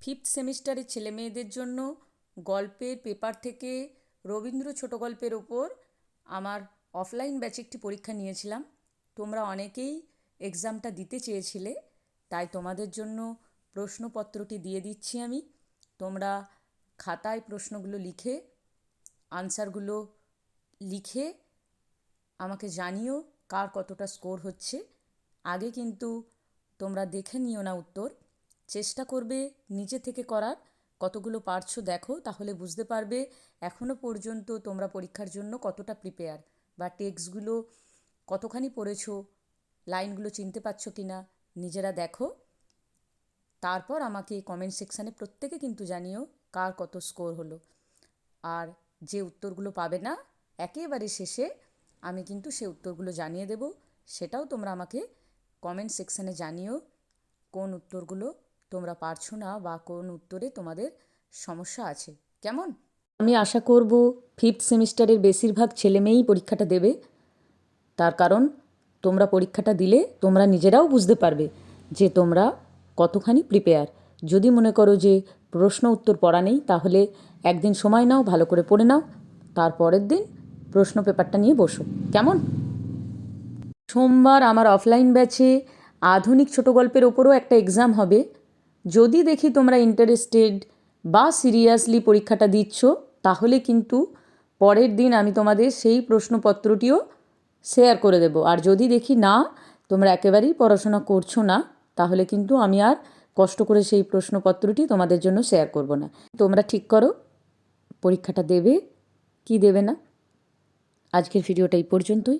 Fifth সেমিস্টারের ছেলেমেয়েদের জন্য গল্পের পেপার থেকে রবীন্দ্র ছোট গল্পের ওপর আমার অফলাইন ব্যাচে একটি পরীক্ষা নিয়েছিলাম। তোমরা অনেকেই এক্সামটা দিতে চেয়েছিলে, তাই তোমাদের জন্য প্রশ্নপত্রটি দিয়ে দিচ্ছি আমি। তোমরা খাতায় প্রশ্নগুলো লিখে আনসারগুলো লিখে আমাকে জানিও কার কতটা স্কোর হচ্ছে। আগে কিন্তু তোমরা দেখে নিও না উত্তর, চেষ্টা করবে নিজে থেকে করার। কতগুলো পারছো দেখো, তাহলে বুঝতে পারবে এখনও পর্যন্ত তোমরা পরীক্ষার জন্য কতটা প্রিপেয়ার, বা টেক্সটগুলো কতখানি পড়েছো, লাইনগুলো চিনতে পারছো কি না নিজেরা দেখো। তারপর আমাকে কমেন্ট সেকশানে প্রত্যেকে কিন্তু জানিও কার কত স্কোর হলো। আর যে উত্তরগুলো পাবে না একেবারে শেষে আমি কিন্তু সে উত্তরগুলো জানিয়ে দেব, সেটাও তোমরা আমাকে কমেন্ট সেকশানে জানিও কোন উত্তরগুলো তোমরা পারছো না বা কোন উত্তরে তোমাদের সমস্যা আছে। কেমন? আমি আশা করব ফিফথ সেমিস্টারের বেশিরভাগ ছেলেমেয়েই পরীক্ষাটা দেবে। তার কারণ তোমরা পরীক্ষাটা দিলে তোমরা নিজেরাও বুঝতে পারবে যে তোমরা কতখানি প্রিপেয়ার। যদি মনে করো যে প্রশ্ন উত্তর পড়া নেই, তাহলে একদিন সময় নাও, ভালো করে পড়ে নাও, তারপরের দিন প্রশ্ন পেপারটা নিয়ে বসো। কেমন? সোমবার আমার অফলাইন ব্যাচে আধুনিক ছোট গল্পের ওপরও একটা এক্সাম হবে। যদি দেখি তোমরা ইন্টারেস্টেড বা সিরিয়াসলি পরীক্ষাটা দিচ্ছ, তাহলে কিন্তু পরের দিন আমি তোমাদের সেই প্রশ্নপত্রটিও শেয়ার করে দেব। আর যদি দেখি না তোমরা একেবারেই পড়াশোনা করছো না, তাহলে কিন্তু আমি আর কষ্ট করে সেই প্রশ্নপত্রটি তোমাদের জন্য শেয়ার করব না। তোমরা ঠিক করো পরীক্ষাটা দেবে কি দেবে না। আজকের ভিডিওটা এই পর্যন্তই।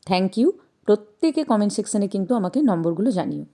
Thank you. প্রত্যেকে কমেন্ট সেকশানে কিন্তু আমাকে নম্বরগুলো জানিও।